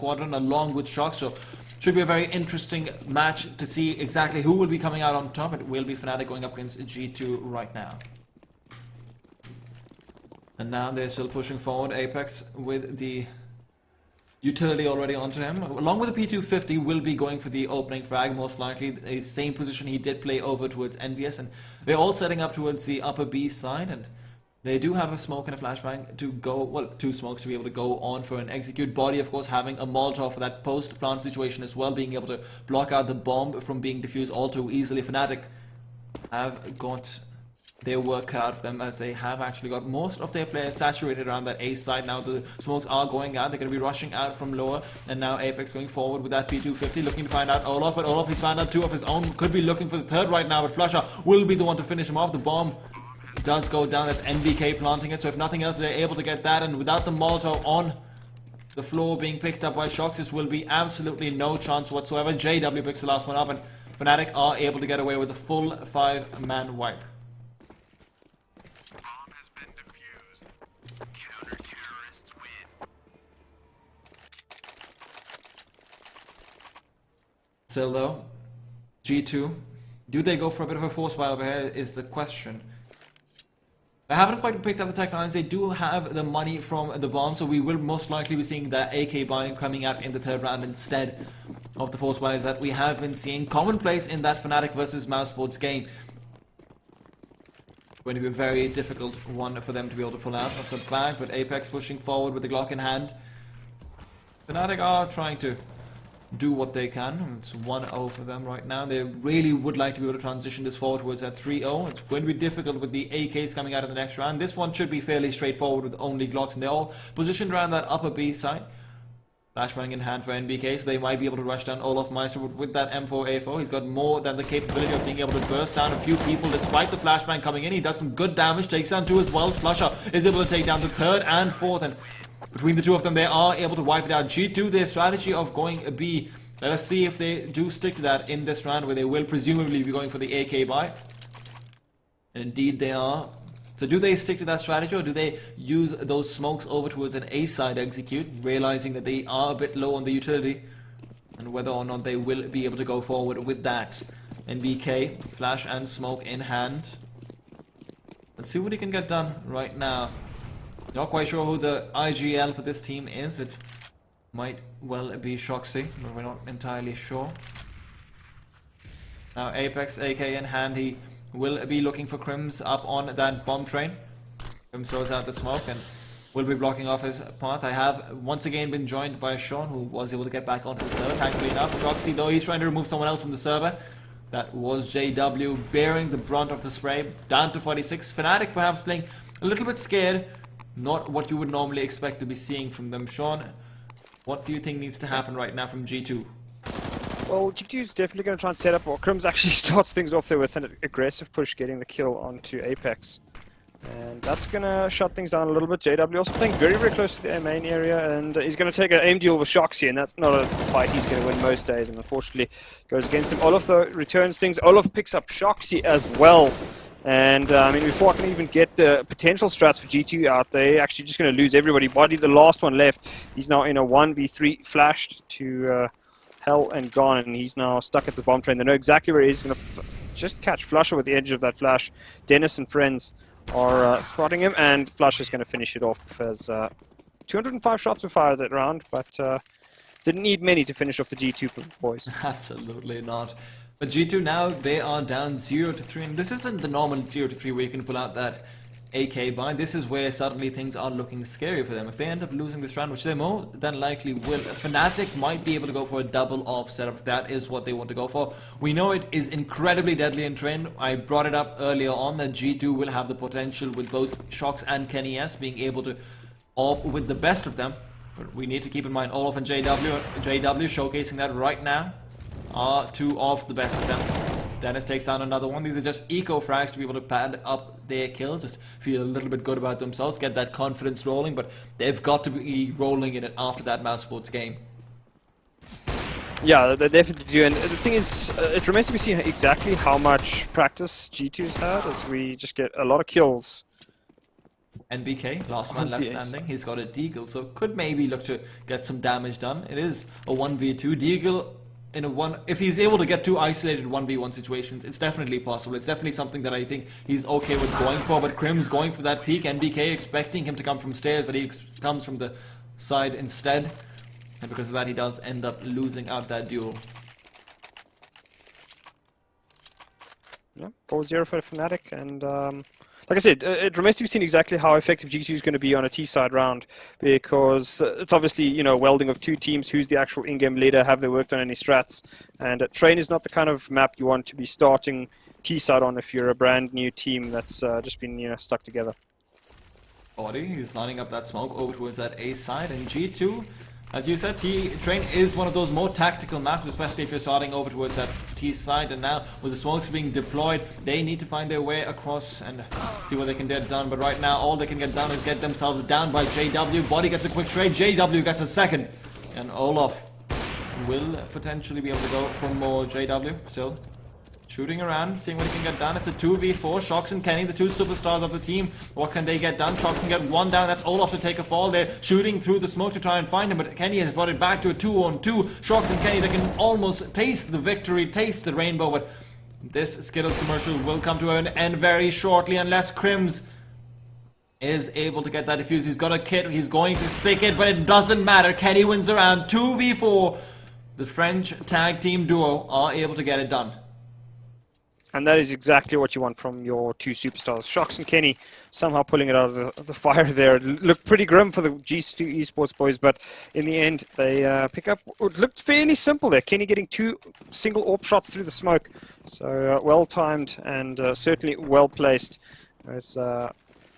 squadron along with Shock. So should be a very interesting match to see exactly who will be coming out on top. It will be Fnatic going up against G2 right now. And now they're still pushing forward. Apex with the utility already onto him. Along with the P250 will be going for the opening frag, most likely. The same position he did play over towards NVS. And they're all setting up towards the upper B side. And they do have a smoke and a flashbang to go, well, 2 smokes to be able to go on for an execute. Body, of course, having a Molotov for that post-plant situation as well, being able to block out the bomb from being diffused all too easily. Fnatic have got their work cut out of them, as they have actually got most of their players saturated around that A side. Now the smokes are going out, they're going to be rushing out from lower, and now Apex going forward with that P250, looking to find out Olaf, but Olaf, he's found out 2 of his own, could be looking for the 3rd right now, but Flusher will be the one to finish him off. The bomb does go down, that's NBK planting it, so if nothing else, they're able to get that, and without the Molotov on the floor being picked up by Shox, this will be absolutely no chance whatsoever. JW picks the last one up, and Fnatic are able to get away with a full 5-man wipe. Still though, G2, do they go for a bit of a force buy over here is the question. I haven't quite picked up the technology. They do have the money from the bomb, so we will most likely be seeing that AK buying coming out in the 3rd round instead of the force buys that we have been seeing commonplace in that Fnatic versus Mousesports game. Going to be a very difficult one for them to be able to pull out of the bag, but Apex pushing forward with the Glock in hand. Fnatic are trying to do what they can. It's 1-0 for them right now. They really would like to be able to transition this forward towards that 3-0. It's going to be difficult with the AKs coming out in the next round. This one should be fairly straightforward with only Glocks, and they're all positioned around that upper B side. Flashbang in hand for NBK, so they might be able to rush down Olaf Meister with that M4A4. He's got more than the capability of being able to burst down a few people despite the flashbang coming in. He does some good damage, takes down 2 as well. Flusher is able to take down the 3rd and 4th, and between the 2 of them, they are able to wipe it out. G2, their strategy of going B. Let us see if they do stick to that in this round, where they will presumably be going for the AK buy. And indeed they are. So do they stick to that strategy, or do they use those smokes over towards an A side execute, realizing that they are a bit low on the utility, and whether or not they will be able to go forward with that. NBK, flash and smoke in hand. Let's see what he can get done right now. Not quite sure who the IGL for this team is. It might well be Shoxy, but we're not entirely sure. Now Apex, AK in hand, he will be looking for Crims up on that bomb train. Crims throws out the smoke and will be blocking off his path. I have once again been joined by Sean, who was able to get back onto the server, thankfully enough. Shoxy, though, he's trying to remove someone else from the server. That was JW bearing the brunt of the spray, down to 46. Fnatic perhaps playing a little bit scared. Not what you would normally expect to be seeing from them. Sean, what do you think needs to happen right now from G2? Well, G2 is definitely going to try and set up, or Crims actually starts things off there with an aggressive push, getting the kill onto Apex. And that's going to shut things down a little bit. JW also playing very, very close to the main area, and he's going to take an aim deal with Shoxy, and that's not a fight he's going to win most days, and unfortunately goes against him. Olaf, though, returns things. Olaf picks up Shoxy as well. And I mean, before I can even get the potential strats for G2 out, they're actually just going to lose everybody. Body, the last one left, he's now in a 1v3, flashed to hell and gone, and he's now stuck at the bomb train. They know exactly where he's going to just catch Flusher with the edge of that flash. Dennis and friends are spotting him, and Flusher's going to finish it off as 205 shots were fired that round, but didn't need many to finish off the G2 boys. Absolutely not. But G2 now, they are down 0-3, and this isn't the normal 0-3 where you can pull out that AK buy. This is where suddenly things are looking scary for them. If they end up losing this round, which they more than likely will, Fnatic might be able to go for a double AWP setup. That is what they want to go for. We know it is incredibly deadly in trend. I brought it up earlier on that G2 will have the potential with both Shox and Kenny S being able to AWP with the best of them. But we need to keep in mind Olaf and JW showcasing that right now are 2 of the best of them. Dennis takes down another one. These are just eco frags to be able to pad up their kills, just feel a little bit good about themselves, get that confidence rolling, but they've got to be rolling in it after that Mousesports game. Yeah, they definitely do, and the thing is, it remains to be seen exactly how much practice G2's had, as we just get a lot of kills. NBK, last man left standing. He's got a Deagle, so could maybe look to get some damage done. It is a 1v2. Deagle in a one, if he's able to get two isolated 1v1 situations, it's definitely possible. It's definitely something that I think he's okay with going for, but Crim's going for that peak. NBK expecting him to come from stairs, but he comes from the side instead, and because of that he does end up losing out that duel. Yeah, 4-0 for Fnatic, and like I said, it remains to be seen exactly how effective G2 is going to be on a T-side round, because it's obviously, you know, welding of two teams. Who's the actual in-game leader? Have they worked on any strats? And Train is not the kind of map you want to be starting T-side on if you're a brand new team that's just been, you know, stuck together. Body, he's lining up that smoke over towards that A side, and G2, as you said, Train is one of those more tactical maps, especially if you're starting over towards that T side, and now with the smokes being deployed, they need to find their way across and see what they can get done. But right now, all they can get done is get themselves down by JW. Body gets a quick trade, JW gets a second, and Olaf will potentially be able to go for more. JW still shooting around, seeing what he can get done. It's a 2v4. Shox and Kenny, the two superstars of the team. What can they get done? Shox can get one down. That's Olaf to take a fall. They're shooting through the smoke to try and find him, but Kenny has brought it back to a 2-on-2. Shox and Kenny, they can almost taste the victory, taste the rainbow, but this Skittles commercial will come to an end very shortly unless Crims is able to get that defuse. He's got a kit. He's going to stick it, but it doesn't matter. Kenny wins around 2v4. The French tag team duo are able to get it done. And that is exactly what you want from your two superstars. Shox and Kenny somehow pulling it out of the fire there. It looked pretty grim for the G2 Esports boys, but in the end, they pick up what looked fairly simple there. Kenny getting two single AWP shots through the smoke. So well-timed and certainly well-placed. It's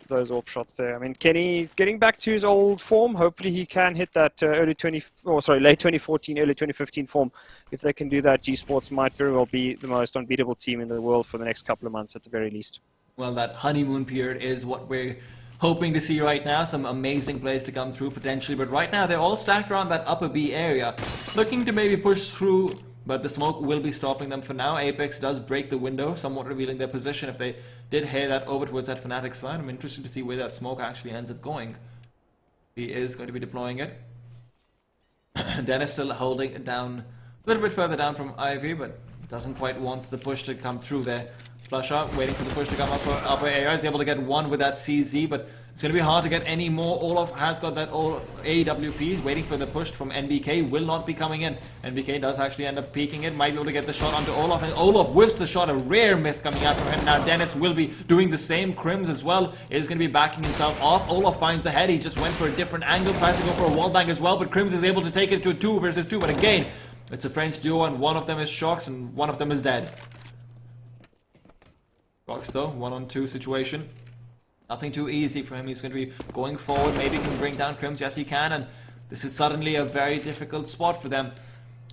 those AWP shots there. I mean, Kenny getting back to his old form. Hopefully he can hit that late 2014, early 2015 form. If they can do that, G Sports might very well be the most unbeatable team in the world for the next couple of months at the very least. Well, that honeymoon period is what we're hoping to see right now. Some amazing plays to come through potentially, but right now they're all stacked around that upper B area, looking to maybe push through, but the smoke will be stopping them for now. Apex does break the window, somewhat revealing their position. If they did head that over towards that Fnatic side, I'm interested to see where that smoke actually ends up going. He is going to be deploying it. Dennis still holding it down a little bit further down from Ivy, but doesn't quite want the push to come through there. Flush out, waiting for the push to come up for upper area. Is able to get one with that CZ, but it's going to be hard to get any more. Olaf has got that AWP, waiting for the push from NBK. Will not be coming in. NBK does actually end up peeking it. Might be able to get the shot onto Olaf, and Olaf whiffs the shot. A rare miss coming out from him. Now Dennis will be doing the same. Crims as well is going to be backing himself off. Olaf finds a head. He just went for a different angle. Tries to go for a wall bang as well, but Crims is able to take it to a 2 versus 2. But again, it's a French duo, and one of them is Shox and one of them is dead. Shox though, 1-on-2 situation. Nothing too easy for him. He's going to be going forward. Maybe he can bring down Crims. Yes, he can. And this is suddenly a very difficult spot for them.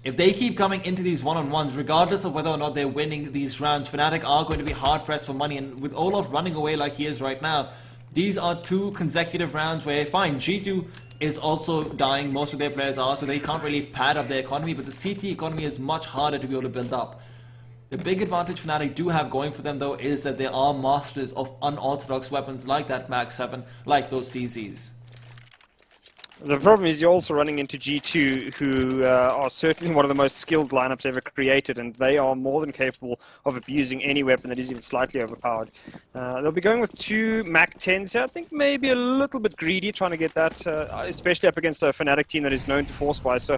If they keep coming into these one-on-ones, regardless of whether or not they're winning these rounds, Fnatic are going to be hard-pressed for money. And with Olaf running away like he is right now, these are 2 consecutive rounds where, fine, G2 is also dying. Most of their players are, so they can't really pad up their economy. But the CT economy is much harder to be able to build up. The big advantage Fnatic do have going for them though is that they are masters of unorthodox weapons like that Mag 7, like those CZs. The problem is you're also running into G2, who are certainly one of the most skilled lineups ever created, and they are more than capable of abusing any weapon that is even slightly overpowered. They'll be going with 2 Mac 10s here. I think maybe a little bit greedy trying to get that, especially up against a Fnatic team that is known to force buy. So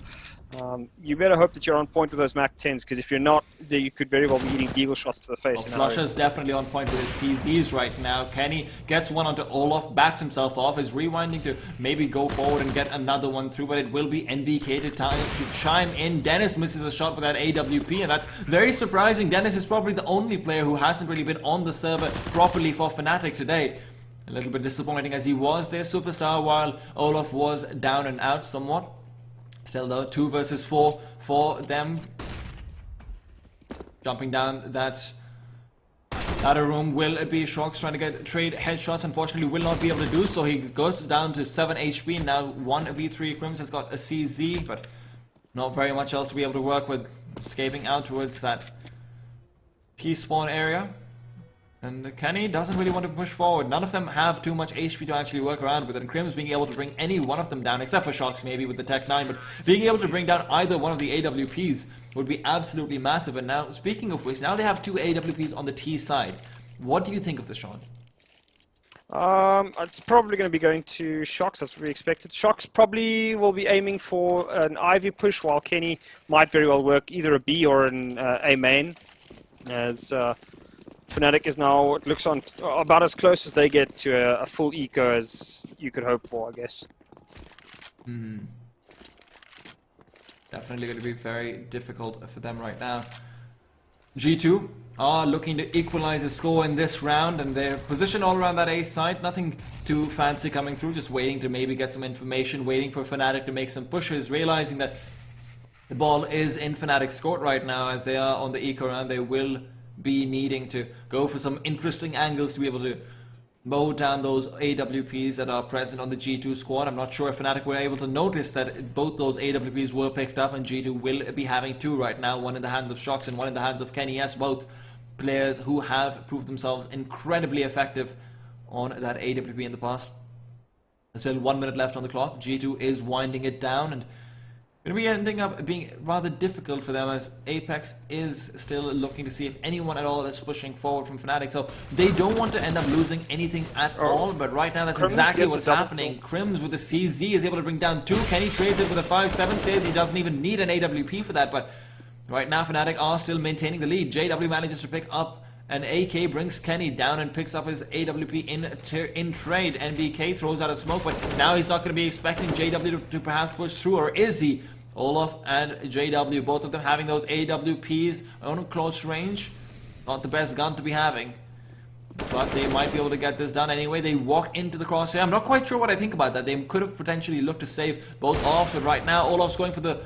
you better hope that you're on point with those Mac 10s, because if you're not, you could very well be eating deagle shots to the face. Flusher is definitely on point with his CZs right now. Kenny gets one onto Olaf, backs himself off, is rewinding to maybe go forward and get another one through, but it will be NBK to chime in. Dennis misses a shot with that AWP, and that's very surprising. Dennis is probably the only player who hasn't really been on the server properly for Fnatic today. A little bit disappointing, as he was their superstar while Olaf was down and out somewhat. Still though, 2 versus 4 for them. Jumping down that ladder room will be Shox trying to get trade headshots. Unfortunately will not be able to do so. He goes down to 7 HP. Now 1v3. Crims has got a CZ, but not very much else to be able to work with. Escaping out towards that key spawn area. And Kenny doesn't really want to push forward. None of them have too much HP to actually work around with. And Crim's being able to bring any one of them down, except for Shocks maybe with the Tech 9. But being able to bring down either one of the AWPs would be absolutely massive. And now, speaking of which, now they have 2 AWPs on the T side. What do you think of this, Sean? It's probably going to be going to Shocks, as we expected. Shocks probably will be aiming for an Ivy push, while Kenny might very well work either a B or an A main, as Fnatic is now, it looks on about as close as they get to a full eco as you could hope for, I guess. Definitely going to be very difficult for them right now. G2 are looking to equalize the score in this round, and they're positioned all around that A side. Nothing too fancy coming through, just waiting to maybe get some information, waiting for Fnatic to make some pushes, realizing that the ball is in Fnatic's court right now as they are on the eco round. They will be needing to go for some interesting angles to be able to mow down those AWPs that are present on the G2 squad. I'm not sure if Fnatic were able to notice that both those AWPs were picked up, and G2 will be having 2 right now, one in the hands of Shocks and one in the hands of Kenny S, both players who have proved themselves incredibly effective on that AWP in the past. There's still 1 minute left on the clock. G2 is winding it down, and going to be ending up being rather difficult for them, as Apex is still looking to see if anyone at all is pushing forward from Fnatic. So they don't want to end up losing anything at all, but right now that's exactly what's happening. Crims with the CZ is able to bring down 2. Kenny trades it with a 5-7, says he doesn't even need an AWP for that, but right now Fnatic are still maintaining the lead. JW manages to pick up an AK, brings Kenny down and picks up his AWP in trade. NBK throws out a smoke, but now he's not going to be expecting JW to perhaps push through, or is he? Olaf and JW, both of them having those AWPs on close range. Not the best gun to be having, but they might be able to get this done anyway. They walk into the crosshair. I'm not quite sure what I think about that. They could have potentially looked to save both off, but right now Olaf's going for the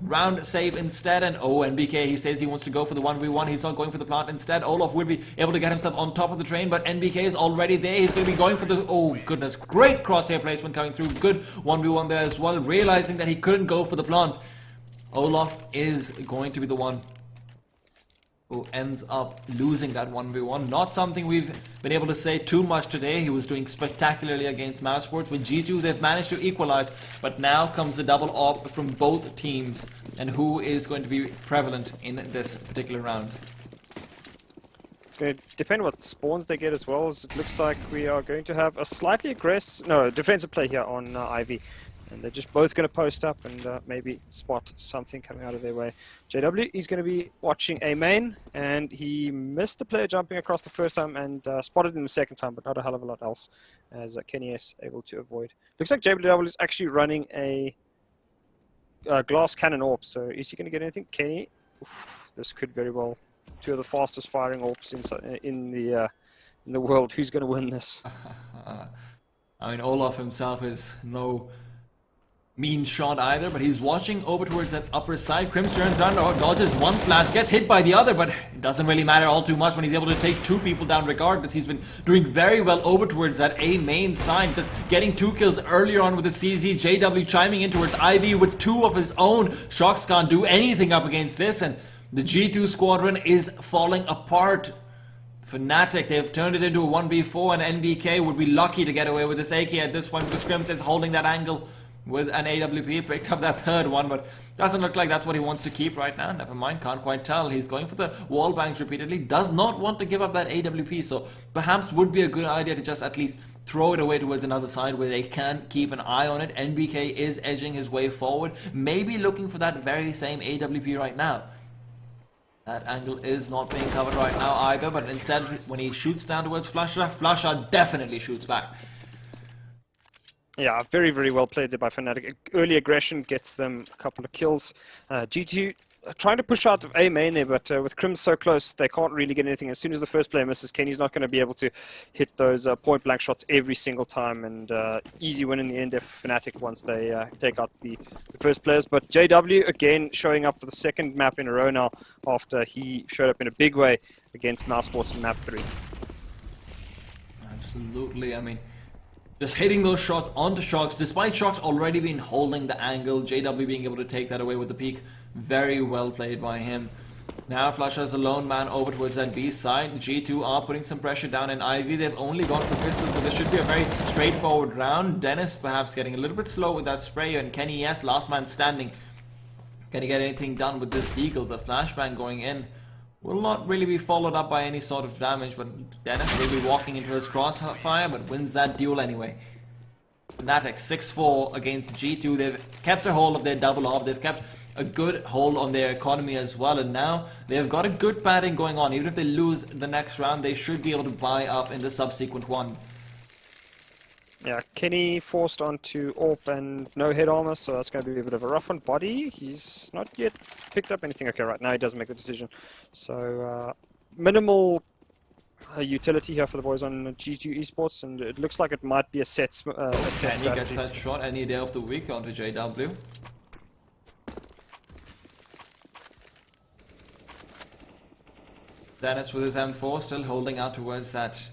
round save instead, and NBK, he says he wants to go for the 1v1. He's not going for the plant instead. Olaf will be able to get himself on top of the train, but NBK is already there. He's going to be going for the, oh goodness, great crosshair placement coming through. Good 1v1 there as well, realizing that he couldn't go for the plant. Olaf is going to be the one who ends up losing that 1v1. Not something we've been able to say too much today. He was doing spectacularly against Mousesports. With G2, they've managed to equalize, but now comes the double op from both teams, and who is going to be prevalent in this particular round. It's going to depend what spawns they get as well, as it looks like we are going to have a slightly aggressive, no, defensive play here on Ivy. And they're just both going to post up and maybe spot something coming out of their way. JW, he's going to be watching A main, and he missed the player jumping across the first time and spotted him the second time, but not a hell of a lot else, as Kenny S able to avoid. Looks like JW is actually running a glass cannon AWP, so is he going to get anything? Kenny, oof, this could very well, 2 of the fastest firing AWPs in the world. Who's going to win this? I mean, Olaf himself is no mean shot either, but he's watching over towards that upper side. Crims turns around, dodges one flash, gets hit by the other, but it doesn't really matter all too much when he's able to take 2 people down regardless. He's been doing very well over towards that A main side, just getting 2 kills earlier on with the CZ. JW chiming in towards Ivy with 2 of his own. Shocks can't do anything up against this, and the G2 squadron is falling apart. Fnatic, they've turned it into a 1v4, and NBK would be lucky to get away with this AK at this point, because Crims is holding that angle with an AWP. Picked up that 3rd one, but doesn't look like that's what he wants to keep right now. Never mind, can't quite tell. He's going for the wall bangs repeatedly, does not want to give up that AWP, so perhaps would be a good idea to just at least throw it away towards another side where they can keep an eye on it. NBK is edging his way forward, maybe looking for that very same AWP right now. That angle is not being covered right now either, but instead when he shoots down towards Flasher, Flasher definitely shoots back. Yeah, very, very well played there by Fnatic. Early aggression gets them a couple of kills. G2 trying to push out of A main there, but with Crims so close, they can't really get anything. As soon as the first player misses, Kenny's not going to be able to hit those point-blank shots every single time, and easy win in the end if Fnatic once they take out the first players. But JW, again, showing up for the 2nd map in a row now, after he showed up in a big way against Mousesports in map 3. Absolutely, I mean, just hitting those shots onto Shocks, despite Shocks already being holding the angle, JW being able to take that away with the peak. Very well played by him. Now Flusha's a lone man over towards that B side. G2 are putting some pressure down in Ivy. They've only gone for pistols, so this should be a very straightforward round. Dennis perhaps getting a little bit slow with that spray, and Kenny, yes, last man standing. Can he get anything done with this Deagle? The flashbang going in will not really be followed up by any sort of damage, but Dennis will be walking into his crossfire, but wins that duel anyway. Fnatic 6-4 against G2. They've kept a hold of their double off. They've kept a good hold on their economy as well, and now they've got a good padding going on. Even if they lose the next round, they should be able to buy up in the subsequent one. Yeah, Kenny forced onto AWP and no head armor, so that's going to be a bit of a rough on body. He's not yet picked up anything. Okay, right now he doesn't make the decision. So minimal utility here for the boys on G2 Esports, and it looks like it might be a set strategy. Kenny gets that shot any day of the week onto JW. Dennis with his M4 still holding out towards that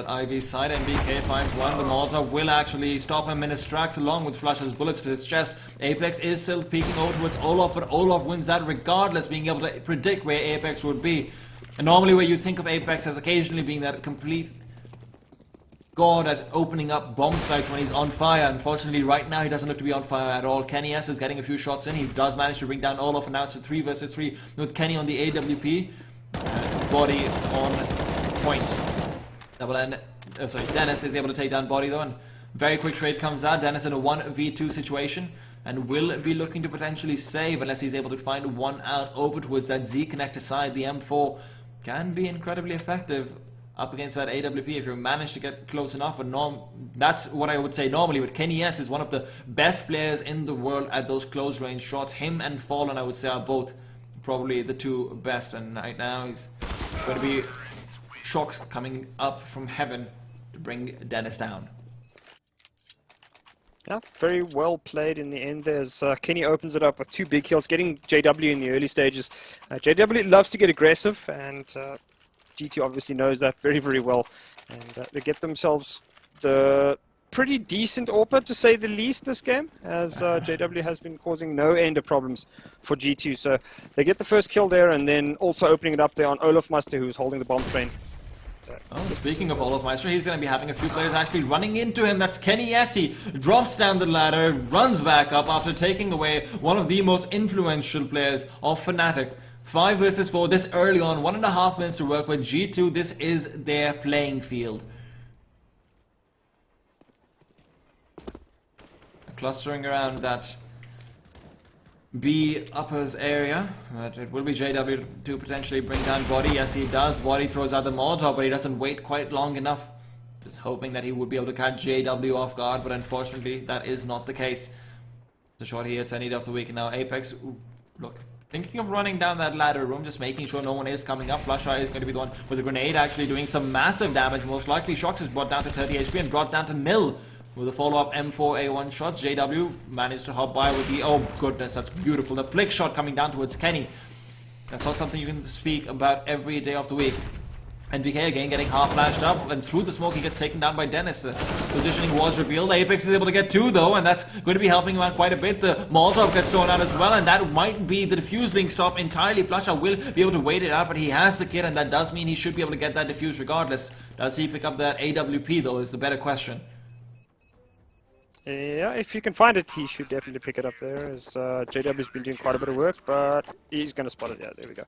Ivy side. MBK finds one. The Molotov will actually stop him in his tracks along with Flusha's bullets to his chest. Apex is still peeking over towards Olaf, but Olaf wins that regardless, being able to predict where Apex would be. And normally where you think of Apex as occasionally being that complete god at opening up bomb sites when he's on fire. Unfortunately, right now he doesn't look to be on fire at all. Kenny S is getting a few shots in. He does manage to bring down Olaf, and now it's a 3 versus 3 with Kenny on the AWP. Body on point. Dennis is able to take down Body though, and very quick trade comes out. Dennis in a 1v2 situation and will be looking to potentially save unless he's able to find one out over towards that Z connector side. The M4 can be incredibly effective up against that AWP if you manage to get close enough. But that's what I would say normally, but Kenny S is one of the best players in the world at those close range shots. Him and Fallen, I would say, are both probably the two best, and right now he's going to be shocks coming up from heaven to bring Dennis down. Yeah, very well played in the end. There's Kenny opens it up with 2 big kills, getting JW in the early stages. JW loves to get aggressive, and G2 obviously knows that very, very well. And they get themselves the pretty decent AWP, to say the least, this game, as JW has been causing no end of problems for G2. So they get the first kill there, and then also opening it up there on Olaf Meister, who's holding the bomb train. Oh, speaking of Olaf Meister, he's going to be having a few players actually running into him. That's Kenny S. He drops down the ladder, runs back up after taking away one of the most influential players of Fnatic. 5 versus 4 this early on, 1.5 minutes to work with. G2, this is their playing field. Clustering around that B uppers area, but it will be JW to potentially bring down Body. Yes, he does. Body throws out the Molotov, but he doesn't wait quite long enough. Just hoping that he would be able to catch JW off guard, but unfortunately that is not the case. The shot he hits any day of the week. And now Apex, look, thinking of running down that ladder room, just making sure no one is coming up. Flusha is going to be the one with a grenade, actually doing some massive damage. Most likely Shox is brought down to 30 HP and brought down to nil. With a follow-up M4A1 shot, JW managed to hop by with the, oh goodness, that's beautiful. The flick shot coming down towards Kenny. That's not something you can speak about every day of the week. And BK again getting half flashed up, and through the smoke he gets taken down by Dennis. The positioning was revealed. Apex is able to get 2 though, and that's going to be helping him out quite a bit. The Molotov gets thrown out as well, and that might be the defuse being stopped entirely. Flusha will be able to wait it out, but he has the kit, and that does mean he should be able to get that defuse regardless. Does he pick up that AWP though, is the better question. Yeah, if you can find it, he should definitely pick it up there, as JW's been doing quite a bit of work, but he's going to spot it. Yeah, there we go.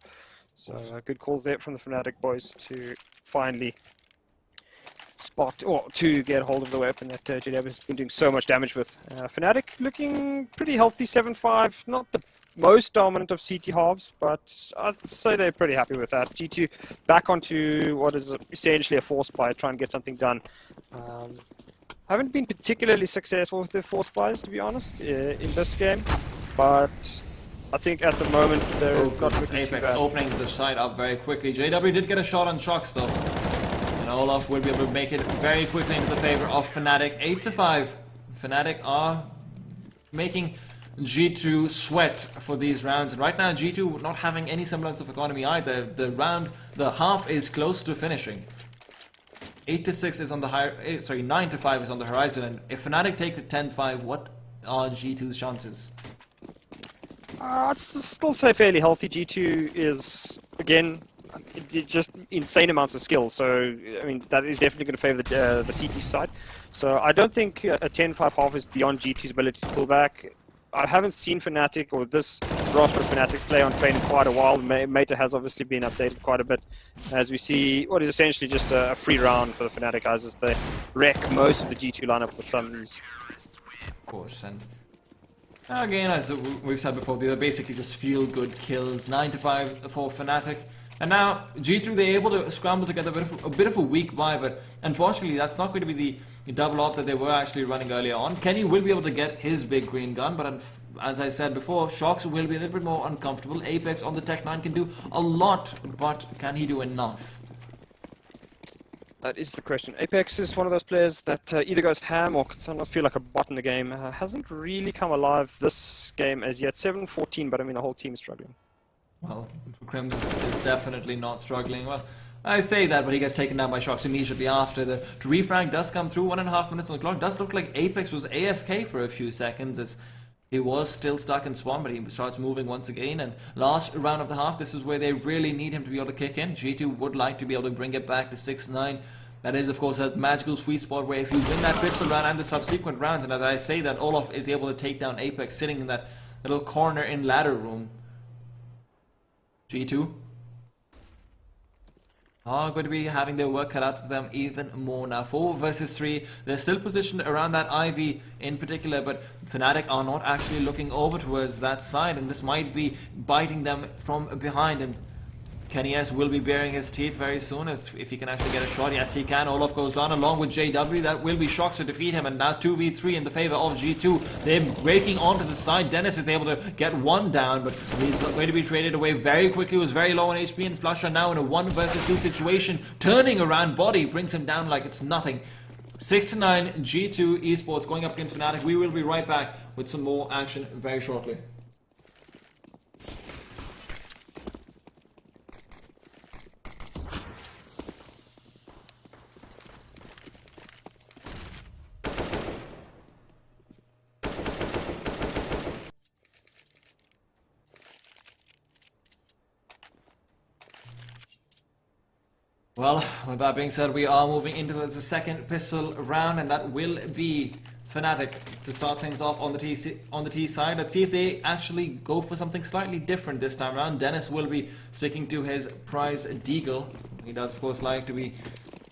So good calls there from the Fnatic boys to finally spot, or to get hold of the weapon that JW's been doing so much damage with. Fnatic looking pretty healthy, 7-5, not the most dominant of CT halves, but I'd say they're pretty happy with that. G2 back onto what is essentially a force buy, try and get something done. Haven't been particularly successful with their force buys, to be honest, in this game, but I think at the moment they're got Apex opening the side up very quickly. JW did get a shot on Shox though, and Olaf will be able to make it very quickly into the favor of Fnatic. 8-5. Fnatic are making G2 sweat for these rounds, and right now G2 not having any semblance of economy either. The half is close to finishing. 8-6 is on the higher, 9-5 is on the horizon, and if Fnatic take the 10-5, what are G2's chances? I'd still say fairly healthy. G2 is, again, just insane amounts of skill. So, I mean, that is definitely going to favor the CT side. So, I don't think a 10-5 half is beyond G2's ability to pull back. I haven't seen Fnatic or this roster of Fnatic play on train in quite a while. Meta has obviously been updated quite a bit, as we see what is essentially just a free round for the Fnatic guys as they wreck most of the G2 lineup with some ease. Of course, and again, as we've said before, they're basically just feel-good kills. 9-5 for Fnatic. And now, G2, they're able to scramble together a bit of a weak buy, but unfortunately, that's not going to be the double op that they were actually running earlier on. Kenny will be able to get his big green gun, but as I said before, Shox will be a little bit more uncomfortable. Apex on the Tech 9 can do a lot, but can he do enough? That is the question. Apex is one of those players that either goes ham or can sometimes feel like a bot in the game. Hasn't really come alive this game as yet. 7-14, but I mean the whole team is struggling. Well, Crimson is definitely not struggling. Well, I say that, but he gets taken down by Shox immediately after. The refrag does come through, 1.5 minutes on the clock. Does look like Apex was AFK for a few seconds as he was still stuck in spawn, but he starts moving once again. And last round of the half, this is where they really need him to be able to kick in. G2 would like to be able to bring it back to 6-9. That is, of course, that magical sweet spot where if you win that pistol round and the subsequent rounds, and as I say that, Olaf is able to take down Apex sitting in that little corner in ladder room. G2 are going to be having their work cut out for them even more now. 4 versus 3. They're still positioned around that Ivy in particular, but Fnatic are not actually looking over towards that side, and this might be biting them from behind. And Kenny S will be baring his teeth very soon as if he can actually get a shot. Yes, he can. Olaf goes down along with JW. That will be Shox to defeat him. And now 2v3 in the favor of G2. They're breaking onto the side. Dennis is able to get one down, but he's going to be traded away very quickly. He was very low on HP, and Flusher now in a 1 versus 2 situation. Turning around body brings him down like it's nothing. 6-9 G2 Esports going up against Fnatic. We will be right back with some more action very shortly. Well, with that being said, we are moving into the second pistol round, and that will be Fnatic to start things off on the T side. Let's see if they actually go for something slightly different this time around. Dennis will be sticking to his prize Deagle. He does, of course, like to be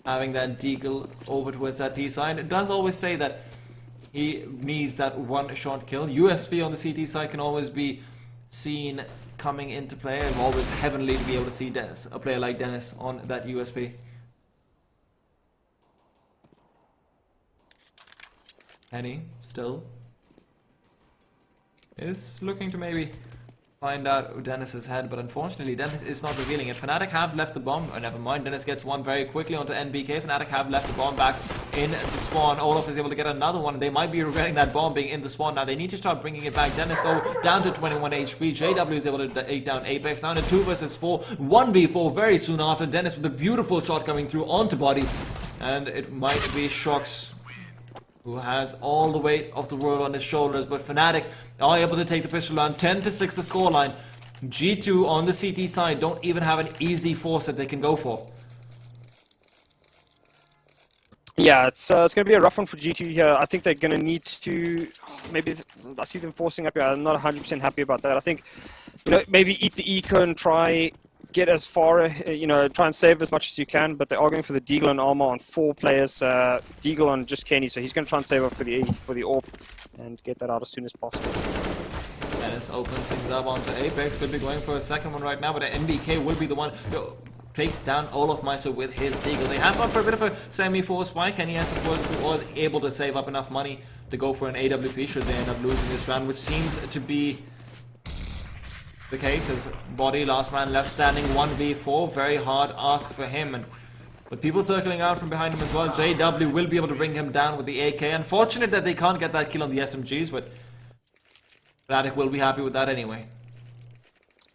having that Deagle over towards that T side. It does always say that he needs that one-shot kill. USP on the CT side can always be seen coming into play, and always heavenly to be able to see Dennis, a player like Dennis, on that USP. Henny still is looking to maybe find out Dennis's head, but unfortunately Dennis is not revealing it. Fnatic have left the bomb. Oh, never mind. Dennis gets one very quickly onto NBK. Fnatic have left the bomb back in the spawn. Olaf is able to get another one. They might be regretting that bomb being in the spawn now. They need to start bringing it back. Dennis, though, down to 21 HP. JW is able to take down Apex. Down to 2 versus 4. 1v4 very soon after. Dennis with a beautiful shot coming through onto body. And it might be Shox who has all the weight of the world on his shoulders, but Fnatic are able to take the pistol round. 10-6 the scoreline. G2 on the CT side don't even have an easy force that they can go for. Yeah, it's going to be a rough one for G2 here. I think they're going to need to, maybe, I see them forcing up here. I'm not 100% happy about that. I think, maybe eat the eco and try get as far, try and save as much as you can, but they are going for the Deagle and armor on 4 players. Deagle on just Kenny, so he's going to try and save up for the AWP and get that out as soon as possible. Dennis opens things up onto Apex. Could be going for a second one right now, but MBK will be the one to take down Olaf Meister with his Deagle. They have gone for a bit of a semi-force spike, and yes, of course, was able to save up enough money to go for an AWP should they end up losing this round, which seems to be the case as Body, last man left standing, 1v4, very hard ask for him, and with people circling out from behind him as well, JW will be able to bring him down with the AK. Unfortunate that they can't get that kill on the SMGs, but Fnatic will be happy with that anyway.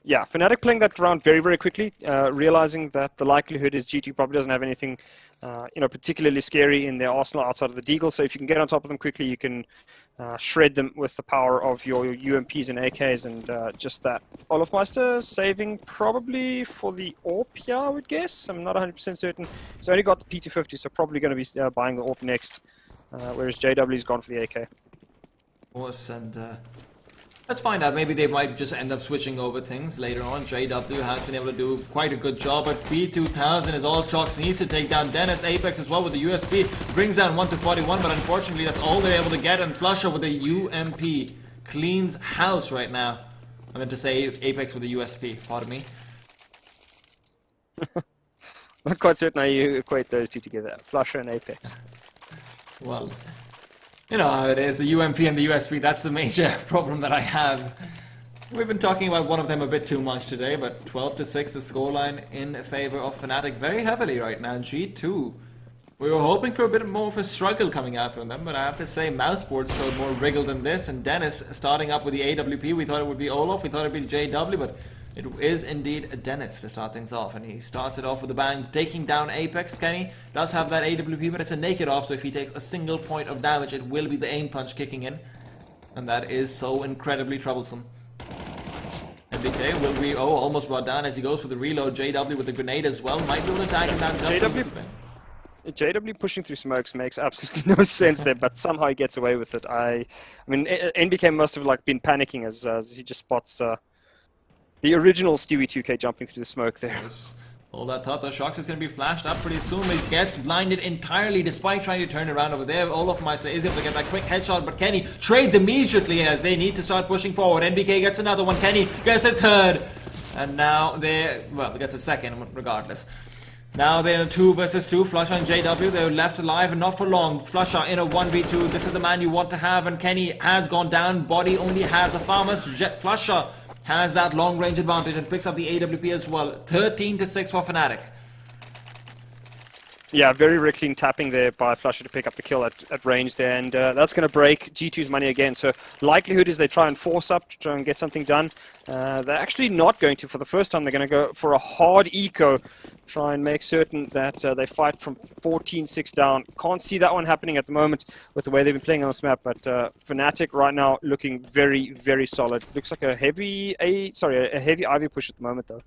Yeah, Fnatic playing that round very, very quickly, realizing that the likelihood is G2 probably doesn't have anything, particularly scary in their arsenal outside of the Deagle. So if you can get on top of them quickly, you can shred them with the power of your UMPs and AKs, and just that. Olofmeister saving probably for the AWP here, I would guess. I'm not 100% certain. He's only got the P250, so probably going to be buying the AWP next, whereas JW's gone for the AK. And let's find out. Maybe they might just end up switching over things later on. JW has been able to do quite a good job, but P2000 is all Shox needs to take down Dennis. Apex as well with the USP brings down 1 to 41, but unfortunately that's all they're able to get. And Flusher with the UMP cleans house right now. I meant to say Apex with the USP. Pardon me. Not quite certain how you equate those two together. Flusher and Apex. Well, you know how it is, the UMP and the USP, that's the major problem that I have. We've been talking about one of them a bit too much today, but 12 to 6 the scoreline in favor of Fnatic very heavily right now. G2, we were hoping for a bit more of a struggle coming out from them, but I have to say Mousesports showed more wriggle than this, and Dennis starting up with the AWP, we thought it would be Olof, we thought it would be JW, but it is indeed Dennis to start things off, and he starts it off with a bang, taking down Apex. Kenny does have that AWP, but it's a naked off, so if he takes a single point of damage, it will be the aim punch kicking in, and that is so incredibly troublesome. MBK will be almost brought down as he goes for the reload. JW with the grenade as well, might be able to tag him down just JW pushing through smokes makes absolutely no sense there, but somehow he gets away with it. I mean, NBK must have been panicking as he just spots the original Stewie 2K jumping through the smoke there. All that thought, though, Shox is going to be flashed up pretty soon, but he gets blinded entirely despite trying to turn around over there. Olofmeister is able to get that quick headshot, but Kenny trades immediately as they need to start pushing forward. NBK gets another one, Kenny gets a third, and now they gets a second regardless. Now they're in a 2 versus 2, Flusher and JW, they're left alive and not for long. Flusher in a 1v2, this is the man you want to have, and Kenny has gone down, Body only has a farmer's. Flusher has that long range advantage and picks up the AWP as well. 13 to 6 for Fnatic. Yeah, very clean tapping there by Flusher to pick up the kill at range there, and that's going to break G2's money again. So likelihood is they try and force up to try and get something done. They're actually not going to. For the first time, they're going to go for a hard eco, try and make certain that they fight from 14-6 down. Can't see that one happening at the moment with the way they've been playing on this map, but Fnatic right now looking very solid. Looks like a heavy Ivy push at the moment though.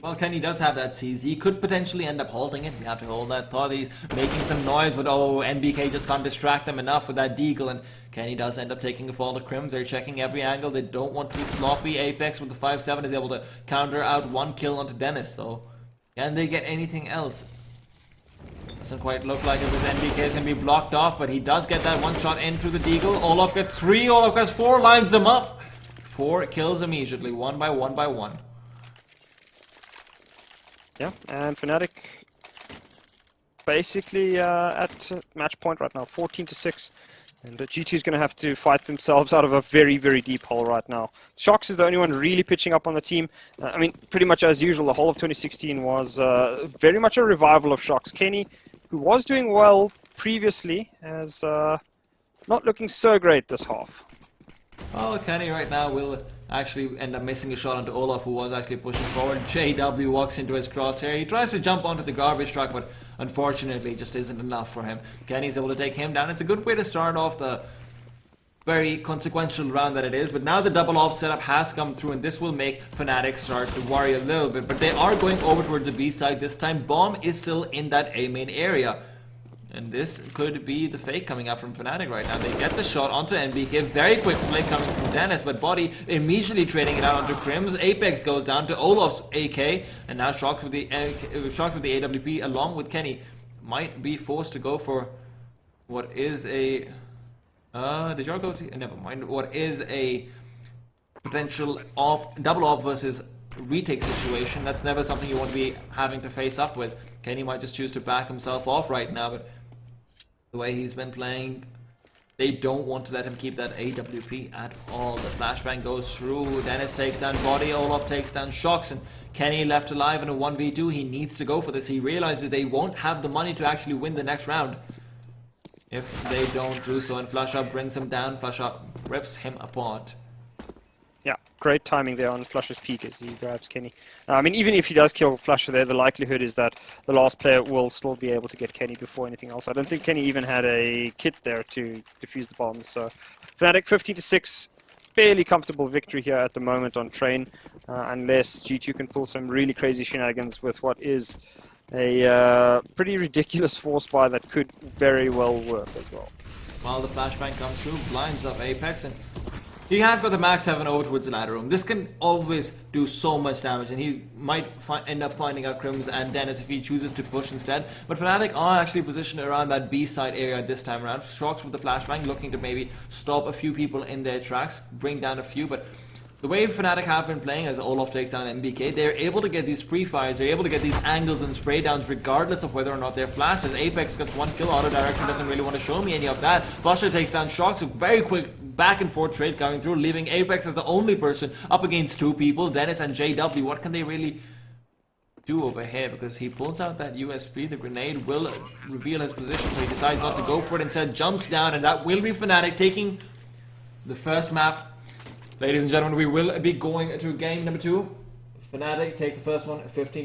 Well, Kenny does have that CZ. He could potentially end up holding it. We have to hold that thought. He's making some noise, but NBK just can't distract them enough with that Deagle, and Kenny does end up taking a fall to Crims. They're checking every angle. They don't want to be sloppy. Apex with the 5-7 is able to counter out 1 kill onto Dennis, though. Can they get anything else? Doesn't quite look like it was NBK is going to be blocked off, but he does get that 1 shot in through the Deagle. Olof gets 3, Olof gets 4, lines them up. 4 kills immediately, 1 by 1 by 1. Yeah, and Fnatic basically at match point right now, 14 to 6. And G2 is going to have to fight themselves out of a very deep hole right now. Shox is the only one really pitching up on the team. I mean, pretty much as usual, the whole of 2016 was very much a revival of Shox. Kenny, who was doing well previously, is not looking so great this half. Oh, Kenny right now will actually end up missing a shot onto Olof, who was actually pushing forward. JW walks into his crosshair. He tries to jump onto the garbage truck, but unfortunately just isn't enough for him. Kenny's able to take him down. It's a good way to start off the very consequential round that it is, but now the double op setup has come through, and this will make Fnatic start to worry a little bit, but they are going over towards the B side this time. Bomb is still in that A main area. And this could be the fake coming up from Fnatic right now. They get the shot onto NBK. Very quick flick coming from Dennis, but Body immediately trading it out onto Crims. Apex goes down to Olof's AK, and now Shox with the AWP along with Kenny might be forced to go for what is a did y'all go to? Never mind. What is a potential double op versus retake situation? That's never something you want to be having to face up with. Kenny might just choose to back himself off right now, but the way he's been playing, they don't want to let him keep that AWP at all. The flashbang goes through. Dennis takes down Body. Olof takes down Shox, and Kenny left alive in a 1v2. He needs to go for this. He realizes they won't have the money to actually win the next round if they don't do so, and Flusher brings him down. Flusher rips him apart. Yeah, great timing there on Flusher's peak as he grabs Kenny. I mean, even if he does kill Flusher there, the likelihood is that the last player will still be able to get Kenny before anything else. I don't think Kenny even had a kit there to defuse the bombs. So Fnatic 15-6, fairly comfortable victory here at the moment on Train, unless G2 can pull some really crazy shenanigans with what is a pretty ridiculous force buy that could very well work as well. While the flashbang comes through, blinds up Apex, and he has got the max 7 over towards the ladder room. This can always do so much damage, and he might end up finding out Crims and Dennis if he chooses to push instead. But Fnatic are actually positioned around that B side area this time around. Shox with the flashbang, looking to maybe stop a few people in their tracks, bring down a few, but the way Fnatic have been playing as Olaf takes down MBK, they're able to get these pre-fires, they're able to get these angles and spray downs regardless of whether or not they're flashed. As Apex gets one kill, auto direction doesn't really want to show me any of that. Flusher takes down Shox, a very quick back and forth trade coming through, leaving Apex as the only person up against two people, Dennis and JW. What can they really do over here? Because he pulls out that USP, the grenade will reveal his position, so he decides not to go for it, instead jumps down, and that will be Fnatic taking the first map. Ladies and gentlemen, we will be going to game number 2. Fnatic take the first one, 15